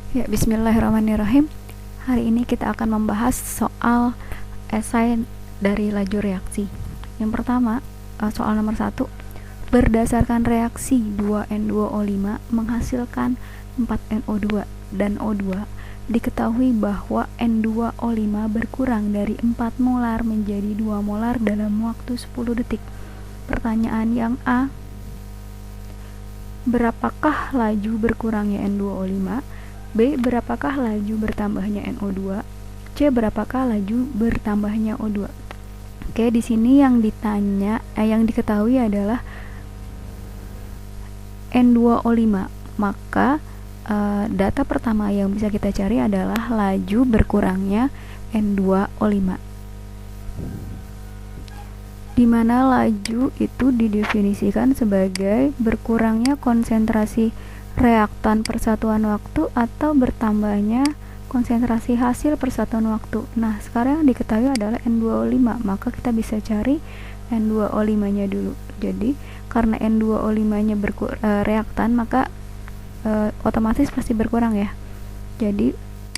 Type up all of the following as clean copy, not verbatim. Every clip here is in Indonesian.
Ya, bismillahirrahmanirrahim. Hari ini kita akan membahas soal esai dari laju reaksi. Yang pertama, soal nomor 1. Berdasarkan reaksi 2N2O5 menghasilkan 4NO2 dan O2, diketahui bahwa N2O5 berkurang dari 4 molar menjadi 2 molar dalam waktu 10 detik. Pertanyaan yang A, berapakah laju berkurangnya N2O5? B, berapakah laju bertambahnya NO2? C, berapakah laju bertambahnya O2? Oke, di sini yang diketahui adalah N2O5. Maka data pertama yang bisa kita cari adalah laju berkurangnya N2O5. Di mana laju itu didefinisikan sebagai berkurangnya konsentrasi reaktan per satuan waktu atau bertambahnya konsentrasi hasil per satuan waktu. Nah, sekarang yang diketahui adalah N2O5, maka kita bisa cari N2O5-nya dulu. Jadi, karena N2O5-nya reaktan, maka otomatis pasti berkurang ya. Jadi,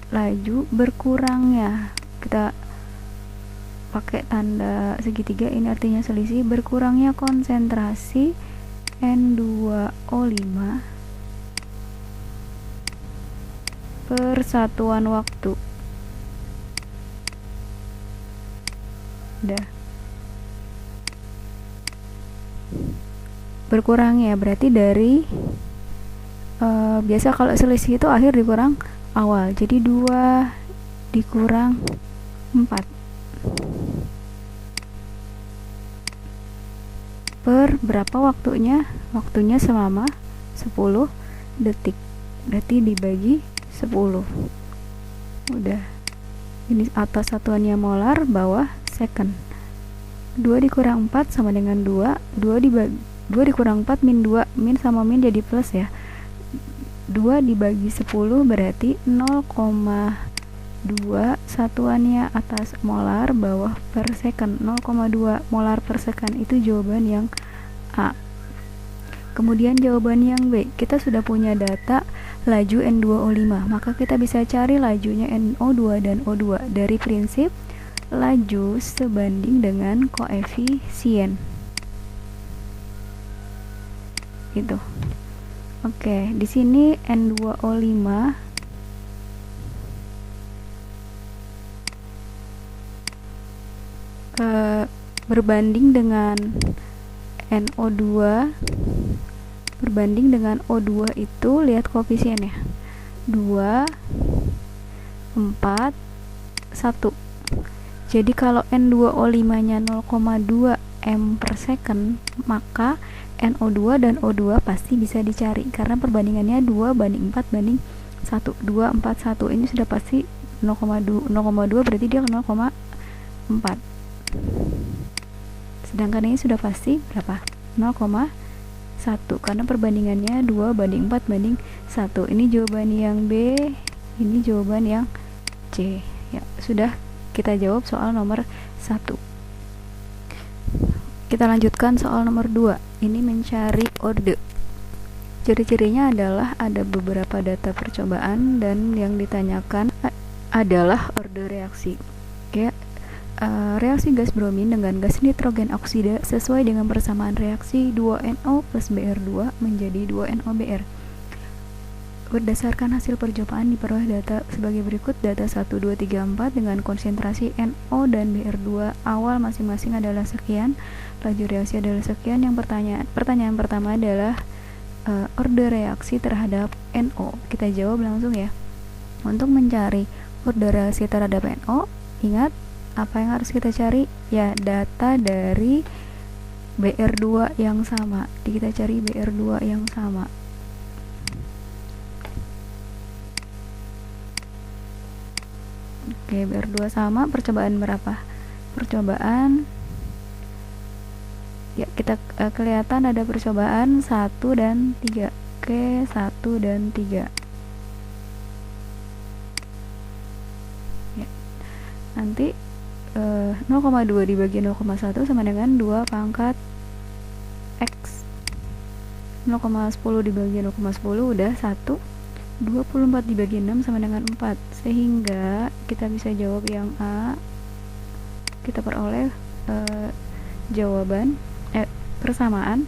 laju berkurangnya kita pakai tanda segitiga, ini artinya selisih berkurangnya konsentrasi N2O5 per satuan waktu. Udah. Berkurang ya, berarti dari biasa kalau selisih itu akhir dikurang awal. Jadi 2 dikurang 4 per berapa waktunya? Waktunya selama 10 detik. Berarti dibagi 10. Udah. Ini atas satuannya molar, bawah second. 2 dikurang 4 sama dengan 2. 2 dikurang 4 min 2, min sama min jadi plus ya. 2 dibagi 10 berarti 0,2 satuannya atas molar, bawah per second. 0,2 molar per second, itu jawaban yang A. Kemudian jawaban yang B, kita sudah punya data laju N2O5, maka kita bisa cari lajunya NO2 dan O2 dari prinsip laju sebanding dengan koefisien. Gitu. Oke, di sini N2O5 berbanding dengan NO2 berbanding dengan O2 itu, lihat koefisiennya 2, 4, 1. Jadi kalau N2O5 nya 0,2 M per second, maka NO2 dan O2 pasti bisa dicari karena perbandingannya 2 banding 4 banding 1. 2, 4, 1 ini sudah pasti 0,2 berarti dia 0,4. Sedangkan ini sudah pasti berapa? 0,1 karena perbandingannya 2 banding 4 banding 1. Ini jawaban yang B, ini jawaban yang C. Ya, sudah kita jawab soal nomor 1. Kita lanjutkan soal nomor 2. Ini mencari orde. Ciri-cirinya adalah ada beberapa data percobaan dan yang ditanyakan adalah orde reaksi. Oke. Reaksi gas bromin dengan gas nitrogen oksida sesuai dengan persamaan reaksi 2NO plus Br2 menjadi 2NOBr. Berdasarkan hasil percobaan diperoleh data sebagai berikut. Data 1, 2, 3, 4 dengan konsentrasi NO dan Br2 awal masing-masing adalah sekian, laju reaksi adalah sekian. Yang pertanyaan pertama adalah orde reaksi terhadap NO. Kita jawab langsung ya. Untuk mencari orde reaksi terhadap NO, ingat apa yang harus kita cari? Ya, data dari Br2 yang sama. Kita cari Br2 yang sama. Oke, Br2 sama. Percobaan berapa? Percobaan, ya kita kelihatan ada percobaan 1 dan 3. Oke, 1 dan 3. Ya. Nanti 0,2 dibagi 0,1 sama dengan 2 pangkat X. 0,10 dibagi 0,10 udah 1. 24 dibagi 6 sama dengan 4, sehingga kita bisa jawab yang A. Kita peroleh jawaban persamaan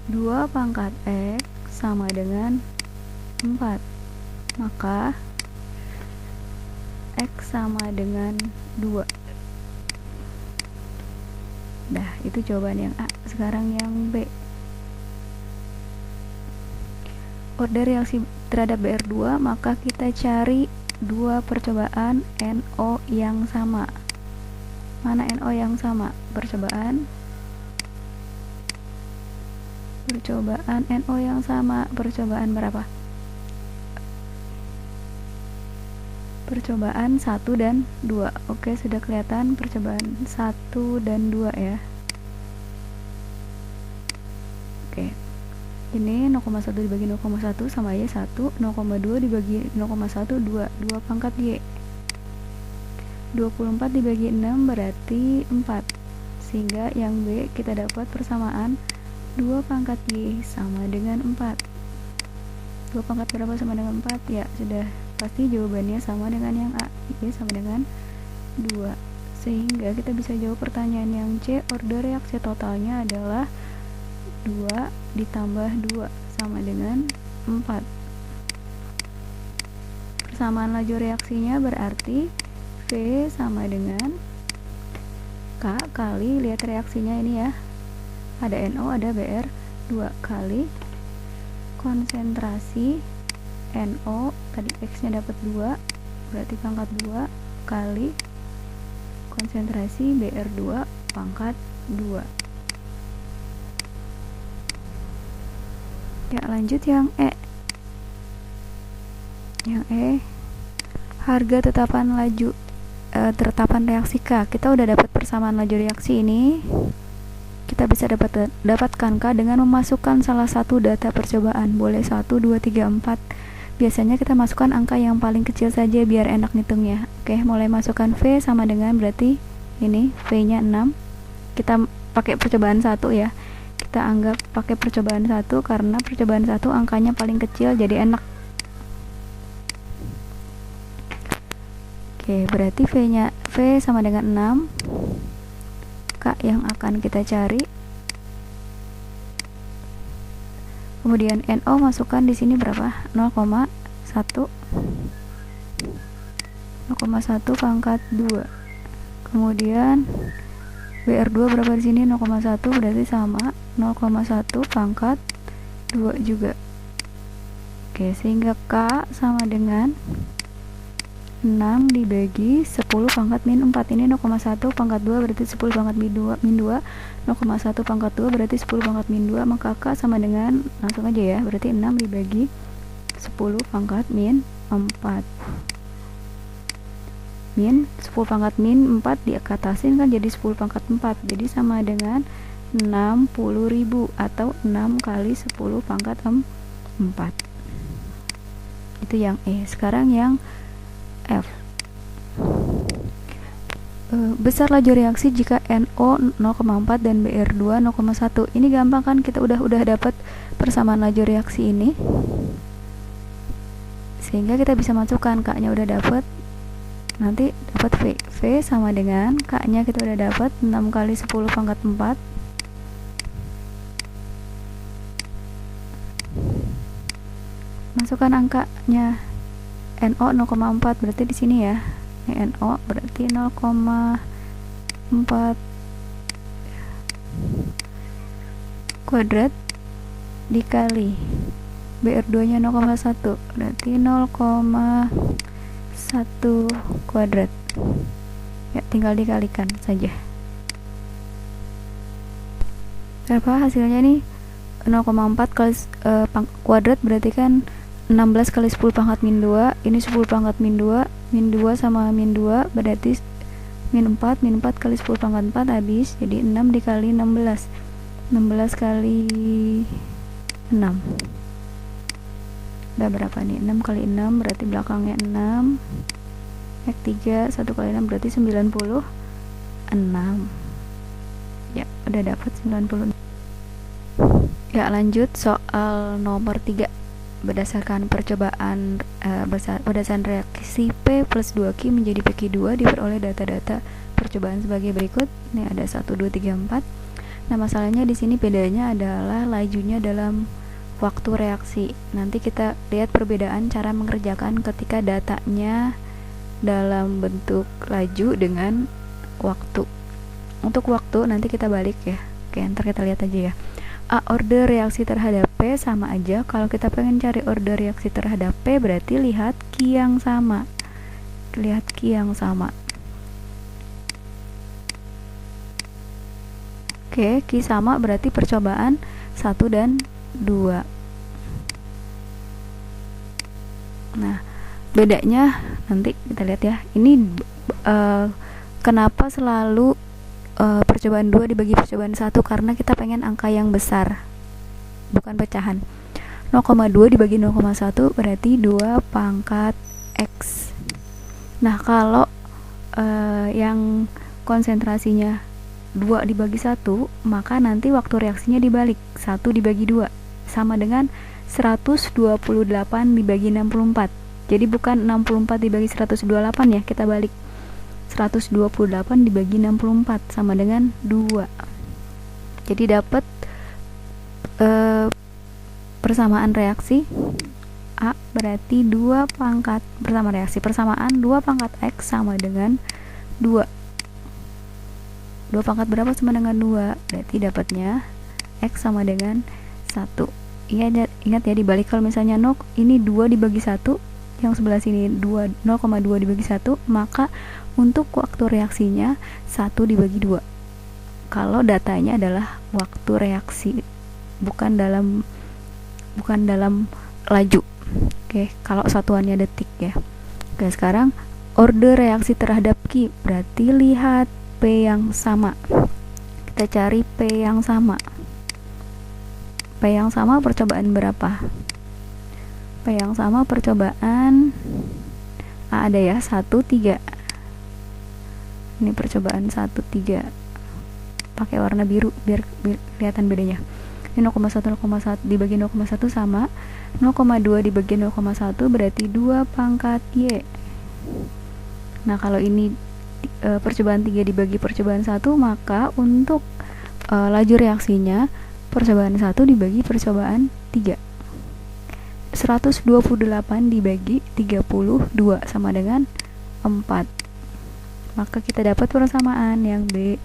2 pangkat X sama dengan 4, maka X sama dengan 2. Nah, itu jawaban yang A. Sekarang yang B. Order reaksi terhadap BR2, maka kita cari dua percobaan NO yang sama. Mana NO yang sama? Percobaan NO yang sama. Percobaan berapa? Percobaan 1 dan 2. Oke, sudah kelihatan percobaan 1 dan 2 ya. Oke. Ini 0,1 dibagi 0,1 sama Y 1, 0,2 dibagi 0,1 2 pangkat Y. 24 dibagi 6 berarti 4. Sehingga yang B kita dapat persamaan 2 pangkat Y sama dengan 4. 2 pangkat berapa sama dengan 4? Ya, sudah pasti jawabannya sama dengan yang A. Y sama dengan 2. Sehingga kita bisa jawab pertanyaan yang C. Order reaksi totalnya adalah 2 ditambah 2 sama dengan 4. Persamaan laju reaksinya berarti V sama dengan K kali, lihat reaksinya ini ya, ada NO ada BR 2 kali konsentrasi NO, tadi X nya dapat 2 berarti pangkat 2 kali konsentrasi BR 2 pangkat 2. Ya, lanjut yang E. Yang E, harga tetapan laju tetapan reaksi K. Kita udah dapat persamaan laju reaksi ini. Kita bisa dapatkan K dengan memasukkan salah satu data percobaan. Boleh 1, 2, 3, 4. Biasanya kita masukkan angka yang paling kecil saja biar enak ngitungnya. Oke, mulai masukkan V sama dengan berarti ini V-nya 6. Kita pakai percobaan 1 ya. Kita anggap pakai percobaan 1 karena percobaan 1 angkanya paling kecil jadi enak. Oke, berarti V sama dengan 6. K yang akan kita cari. Kemudian NO masukkan di sini berapa? 0,1 pangkat 2. Kemudian BR2 berapa di sini? 0,1 berarti sama 0,1 pangkat 2 juga. Oke, sehingga K sama dengan 6 dibagi 10 pangkat min 4. Ini 0,1 pangkat 2 berarti 10 pangkat min 2, 0,1 pangkat 2 berarti 10 pangkat min 2, maka K sama dengan, langsung aja ya, berarti 6 dibagi 10 pangkat min 4. Min 10 pangkat min 4 diatasin kan jadi 10 pangkat 4, jadi sama dengan 60.000 atau 6 kali 10 pangkat 4. Itu yang E. Sekarang yang F. Besar laju reaksi jika NO 0,4 dan BR2 0,1. Ini gampang kan, kita udah dapat persamaan laju reaksi ini. Sehingga kita bisa masukkan K-nya udah dapat. Nanti dapat V sama dengan K-nya kita udah dapat 6 kali 10 pangkat 4. Masukkan angkanya. NO 0,4 berarti di sini ya. Ini NO berarti 0,4 kuadrat dikali BR2 nya 0,1 berarti 0,1 kuadrat. Ya, tinggal dikalikan saja. Berapa hasilnya nih? 0,4 kali kuadrat berarti kan 16 kali 10 pangkat min 2. Ini 10 pangkat min 2. Min 2 sama min 2 berarti min 4. Min 4 kali 10 pangkat 4 habis. Jadi 6 dikali 16. 16 kali 6. Udah berapa nih? 6 kali 6 berarti belakangnya 6. X3 1 kali 6 berarti 96. Ya, udah dapat 96. Ya, lanjut soal nomor 3. berdasarkan percobaan berdasarkan reaksi P plus 2Q menjadi PQ2 diperoleh data-data percobaan sebagai berikut. Ini ada 1, 2, 3, 4. Nah, masalahnya di sini bedanya adalah lajunya dalam waktu reaksi. Nanti kita lihat perbedaan cara mengerjakan ketika datanya dalam bentuk laju dengan waktu. Untuk waktu nanti kita balik ya. Oke, ntar kita lihat aja ya. A, order reaksi terhadap P sama aja. Kalau kita pengen cari order reaksi terhadap P, berarti lihat Q yang sama. Lihat Q yang sama. Oke, Q sama berarti percobaan 1 dan 2. Nah, bedanya nanti kita lihat ya. Ini kenapa selalu percobaan 2 dibagi percobaan 1? Karena kita pengen angka yang besar, bukan pecahan. 0,2 dibagi 0,1 berarti 2 pangkat X. Nah, kalau yang konsentrasinya 2 dibagi 1, maka nanti waktu reaksinya dibalik. 1 dibagi 2 sama dengan 128 dibagi 64. Jadi bukan 64 dibagi 128 ya, kita balik. 128 dibagi 64 sama dengan 2. Jadi dapat persamaan reaksi A berarti 2 pangkat persamaan reaksi persamaan 2 pangkat X sama dengan 2. 2 pangkat berapa sama dengan 2? Berarti dapatnya X sama dengan 1. Ingat ya, dibalik. Kalau misalnya ini 2 dibagi 1, yang sebelah sini 0,2 dibagi 1, maka untuk waktu reaksinya 1 dibagi 2. Kalau datanya adalah waktu reaksi, bukan dalam laju. Oke, kalau satuannya detik ya. Oke, sekarang order reaksi terhadap Q, berarti lihat P yang sama. Kita cari P yang sama. P yang sama percobaan berapa? P yang sama percobaan A ada ya, 1, 3. Ini percobaan 1, 3. Pakai warna biru biar kelihatan bedanya. Ini 0,1 dibagi 0,1 sama 0,2 dibagi 0,1 berarti 2 pangkat Y. Nah, kalau ini percobaan 3 dibagi percobaan 1, maka untuk laju reaksinya percobaan 1 dibagi percobaan 3. 128 dibagi 32 sama dengan 4. Maka kita dapat persamaan yang B,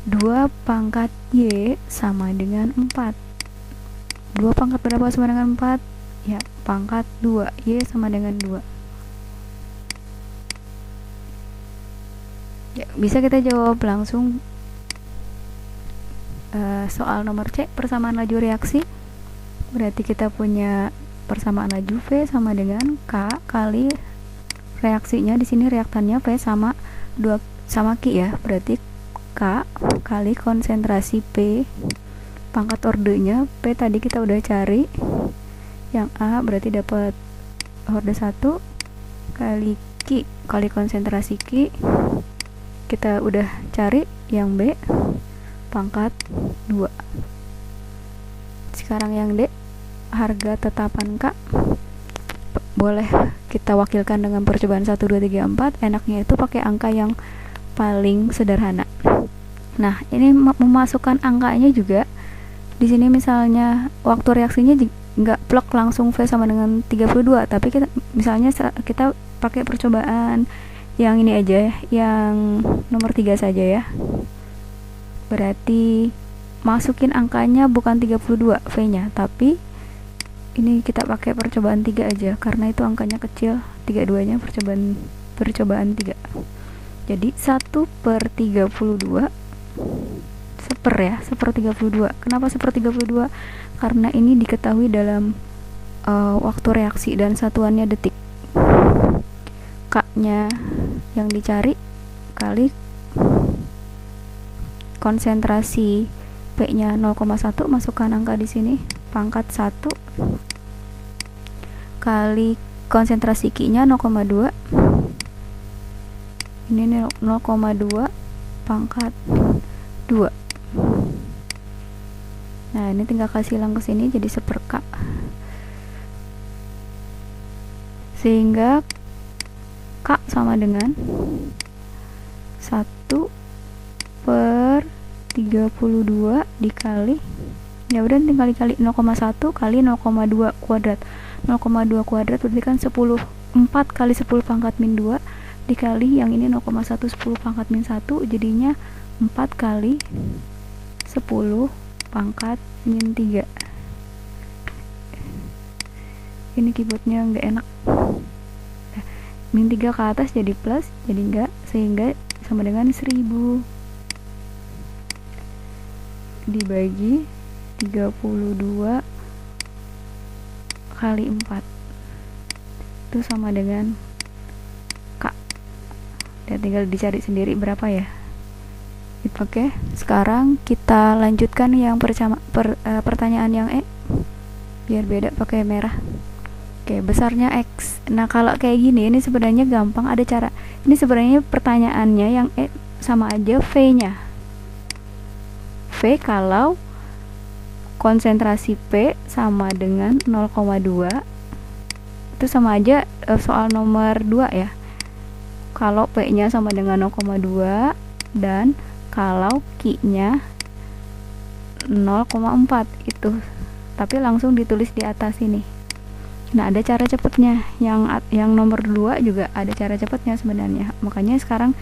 2 pangkat Y sama dengan 4. 2 pangkat berapa sama dengan 4? Ya, pangkat 2. Y sama dengan 2. Ya, bisa kita jawab langsung soal nomor C, persamaan laju reaksi. Berarti kita punya persamaan laju V sama dengan K kali reaksinya, di sini reaktannya V sama Q ya. Berarti K kali konsentrasi P pangkat ordenya. P tadi kita udah cari. Yang A berarti dapat orde 1 kali Q kali konsentrasi Q. Kita udah cari yang B pangkat 2. Sekarang yang D, harga tetapan K boleh kita wakilkan dengan percobaan 1, 2, 3, 4. Enaknya itu pakai angka yang paling sederhana. Nah, ini memasukkan angkanya juga. Di sini misalnya waktu reaksinya nggak plok langsung V sama dengan 32, tapi kita misalnya kita pakai percobaan yang ini aja, yang nomor 3 saja ya. Berarti masukin angkanya bukan 32 V-nya, tapi ini kita pakai percobaan 3 aja karena itu angkanya kecil. 32-nya percobaan 3. Jadi 1/32 1/32. Kenapa 1/32? Karena ini diketahui dalam waktu reaksi dan satuannya detik. K-nya yang dicari kali konsentrasi P-nya 0,1, masukkan angka di sini pangkat 1 kali konsentrasi Q-nya 0,2. Ini 0,2 pangkat 2. Nah, ini tinggal kasih hilang ke sini jadi 1/K. sehingga K sama dengan 1 per 32 dikali, ya udah tinggal dikali 0,1 kali 0,2 kuadrat. 0,2 kuadrat berarti kan 10, 4 kali 10 pangkat min 2 dikali yang ini 0,1 10 pangkat min 1, jadinya 4 kali 10 pangkat min 3. Ini keyboardnya nggak enak. Min 3 ke atas jadi plus, jadi enggak, sehingga sama dengan 1000 dibagi 32 kali 4 itu sama dengan K. Dan tinggal dicari sendiri berapa ya. Oke, sekarang kita lanjutkan yang pertanyaan yang biar beda pakai merah. Oke, besarnya X. Nah, kalau kayak gini ini sebenarnya gampang, ada cara. Ini sebenarnya pertanyaannya yang sama aja V-nya. V kalau konsentrasi P sama dengan 0,2 itu sama aja soal nomor 2 ya. Kalau P-nya sama dengan 0,2 dan kalau Q-nya 0,4 itu. Tapi langsung ditulis di atas ini. Nah, ada cara cepatnya. Yang nomor 2 juga ada cara cepatnya sebenarnya. Makanya sekarang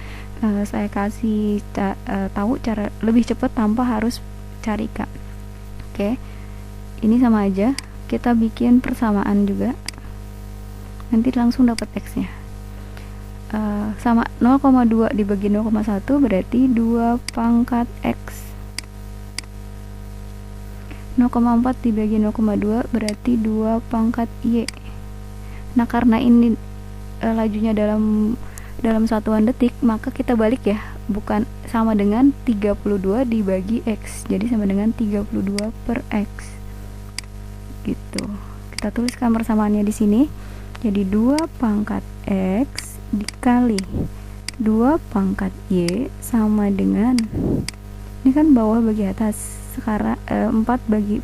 saya kasih tahu cara lebih cepat tanpa harus cari K. Oke. Ini sama aja. Kita bikin persamaan juga. Nanti langsung dapat X-nya. Sama 0,2 dibagi 0,1 berarti 2 pangkat X. 0,4 dibagi 0,2 berarti 2 pangkat Y. Nah, karena ini lajunya dalam satuan detik, maka kita balik ya, bukan sama dengan 32 dibagi X, jadi sama dengan 32 per X gitu. Kita tuliskan persamaannya di sini, jadi 2 pangkat X dikali 2 pangkat Y sama dengan, ini kan bawah bagi atas, sekarang 4 bagi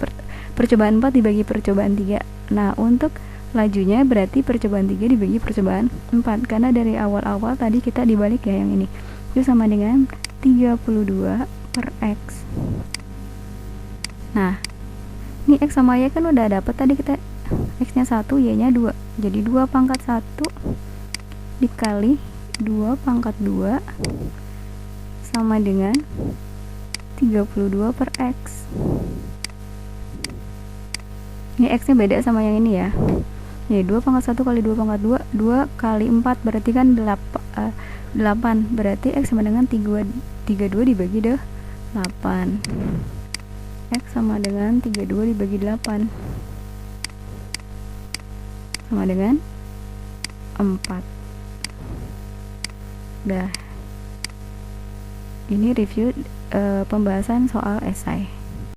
percobaan 4 dibagi percobaan 3. Nah, untuk lajunya berarti percobaan 3 dibagi percobaan 4, karena dari awal-awal tadi kita dibalik ya yang ini. Itu sama dengan 32 per X. Nah, ini X sama Y kan udah dapet tadi, kita X-nya 1, Y-nya 2. Jadi 2 pangkat 1 dikali 2 pangkat 2 sama dengan 32 per X. Ini X-nya beda sama yang ini ya. Jadi 2 pangkat 1 kali 2 pangkat 2, 2 kali 4 berarti kan 8. Berarti X sama dengan 32 dibagi 8. X sama dengan 32 dibagi 8. Sama dengan 4. Udah. Ini review pembahasan soal esai.